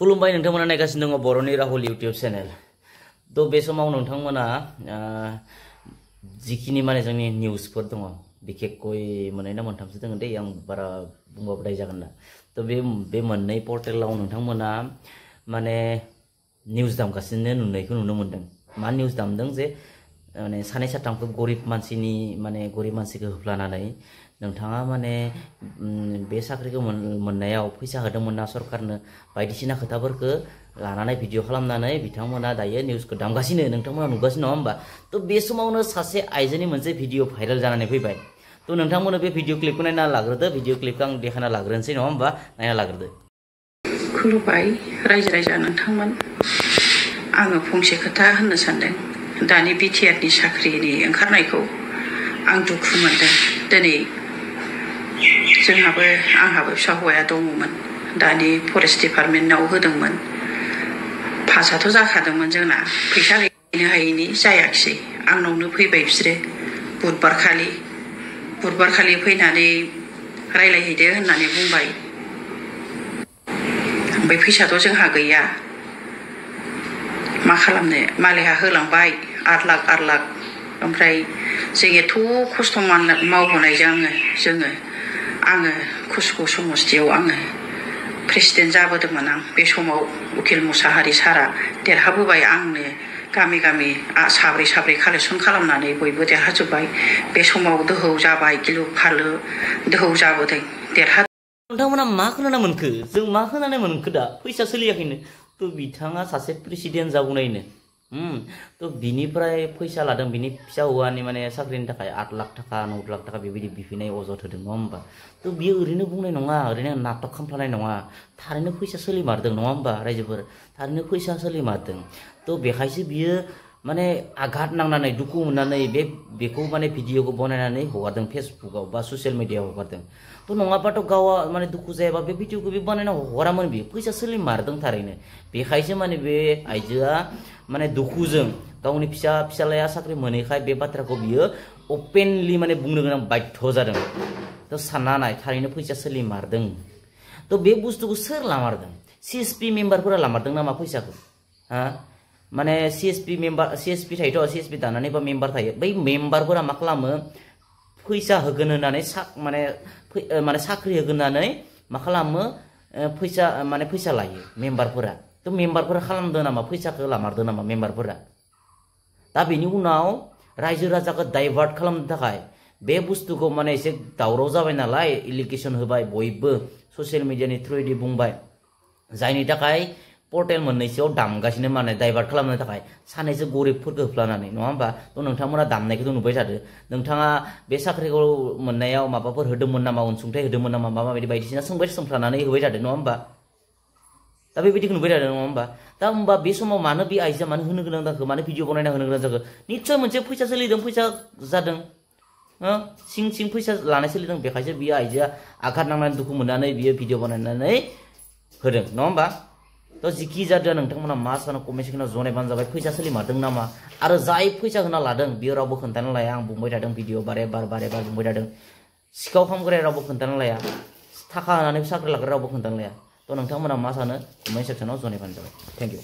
खुलुमबाय नोंथांमोना नायगासिनो दङ बर'नि राहुल इउटिउब चेनेल। तो बे समाव नोंथांमोना जिखिनि माने जोंनि निउसफोर दङ बिखेखय मोननै ना मोनथामसो दङ दै आं बारा बुंबाबो दाय जागोन ना। तो बे मोननै पर्टेलाव नोंथांमोना माने निउस दामगासिनो नुनायखौ नुनो मोनदों। मा निउस दामदों जे माने सानै साथामखौ गरिब मानसिखौ होफ्लानानै नोंथाङा माने बे साख्रिखौ मोननायाव फैसा होदोंमोन ना सरकारनो बायदिसिना खोथाफोरखौ लानानै भिडिअ खालामनानै बिथांमोना दायो निउसखौ दामगासिनो नोंथांमोना नुगासिनो नङा होमबा। तो बे समावनो सासे आइजोनि मोनसे भिडिअ भाइरेल जानानै फैबाय। तो नोंथांमोना बे भिडिअ क्लिपखौ नायना लाग्रोदो। भिडिअ क्लिपखौ आं देखायना लाग्रोनोसै नङा होमबा, नायना लाग्रोदो। खुलुमबाय रायजो राजा नोंथांमोन, आङो फंसे खोथा होननो सानदों। दानि बिटिआरनि साख्रिनि ओंखारनायखौ आं दुखु मोनदों। दिनै आंहाबो फिसा हौवाया दङमोन, दानि फरेस्ट डिपार्टमेन्टआव होदोंमोन। पासआथ' जाखादोंमोन जोंना, फैसा हैनो हायैनि जायाखिसै। आंनावनो फैबाय बिसोरो बुधबारखालि फैनानै रायलायहैदो होननानै बुंबाय। ओमफ्राय फैसाथ' जोंहा गैया, मा खालामनो। मालायहा होलांबाय 8 लाख। ओमफ्राय जों एथ' खस्थ' मावबोनायजों आङो कुसुगाव समस्तियाव आङो प्रेसिडेन्ट जाबोदोंमोन। आं बे समाव उकिल मुसाहारि सारा देरहाबोबाय। आंनो गामि साब्रै कालेक्सन खालामनानै बयबो देरहाजोब्बाय। बे समाव दोहौ जाबाय, गिलु फालु दोहौ जाबोदों, देरहा। नोंथांमोना मा खोनानो मोनखो? जों मा खोनानो मोनखो दा? फैसा सोलियाखैनो। तो बिथाङा सासे प्रेसिडेन्ट जाबोनायनो तो बिनिफ्राय फैसा लादों। बिनि फिसा हौवानि माने साख्रिनि थाखाय 8 लाख थाखा 9 लाख थाखा बेबायदि बिफिनाय अजद होदों नङा होमबा। तो बियो ओरैनो बुंनाय नङा, ओरैनो नाटक खालामफ्लानाय नङा। थारैनो फैसा सोलिमारदों नङा होमबा रायजोफोर, थारैनो फैसा सोलिमारदों। तो बेखायसो बियो माने आघात नांनानै दुखु मोननानै बेखौ माने भिडिअखौ बनायनानै हगारदों फेसबुकआव बा ससियेल मिडियाआव हगारदों। तो नङाबाथ' गावा माने दुखु जायाबा बे भिडिअखौ बे बानायना हगारामोन। बियो फैसा सोलिमारदों थारैनो। बेखायसो माने बे आइजोआ माने दुखुजों गावनि फिसालाया साख्रि मोनैखाय बे बाथ्राखौ बियो अपेनलि माने बुंनो गोनां बाध्य जादों। तो सानना नाय, थारैनो फैसा सोलिमारदों। तो बे बुस्थुखौ सोर लामारदों? CSP मेम्बारफोरा लामारदों नामा फैसाखौ? माने CSP थायोथ', CSP दानानै बा मेम्बार थायो। बै मेम्बारफोरा मा खालामो? फैसा होगोन होननानै माने साख्रि होगोन होननानै मा खालामो? फैसा लायो मेम्बारफोरा। तो मेम्बारफोरा खालामदों नामा? फैसाखौ लामारदों नामा मेम्बारफोरा? दा बेनि उनाव रायजो राजाखौ डाइभार्ट खालामनो थाखाय बे बुस्थुखौ माने एसे दावराव जाबाय नालाय, एलिगेसन होबाय बयबो ससियेल मिडियानि थ्रुयै बुंबाय, जायनि थाखाय पर्टेल मोननैसोआव दामगासिनो माने डाइभार्ट खालामनो थाखाय सानैसो गरिबफोरखौ होफ्लानानै नङा होमबा। तो नोंथांमोना दामनायखौथ' नुबाय थादो। नोंथाङा बे साख्रिखौ मोननायाव माबाफोर होदोंमोन नामा, अनसुंथाइ होदोंमोन नामा, माबायदि बायदिसिना सोंफ्लानानै होबाय थादो नङा होमबा। दा बेबायदिखौ नुबाय थादों नङा होमबा। दा होमबा बे समाव मानो बे आइजोआ मानो होनो गोनां जाखो, मानो भिडिअ बनायना होनो गोनां जाखो? निस्सय मोनसे फैसा सोलिदों, फैसा जादों, सिं फैसा लानाय सोलिदों। बेखायसो बियो आइजोआ आघात नांनानै दुखु मोननानै बियो भिडिअ बनायनानै होदों नङा होमबा। तो जिखि जादों नोंथांमोना मा सानो कमेन्ट सेक्सनाव जनायबानो जाबाय। फैसा सोलिमारदों नामा? आरो जाय फैसा होना लादों बियो रावबो खोन्थानो लाया। आं बुंबाय थादों भिडिअ बारे बार बुंबाय थादों। सिखाव खामग्राया रावबो खोन्थानो लाया, थाखा होनानै साख्रि लाग्रा रावबो खोन्थानो लाया। तो नोंथांमोना मा सानो कमेन्ट सेक्सनाव जनायबानो जाबाय। Thank you.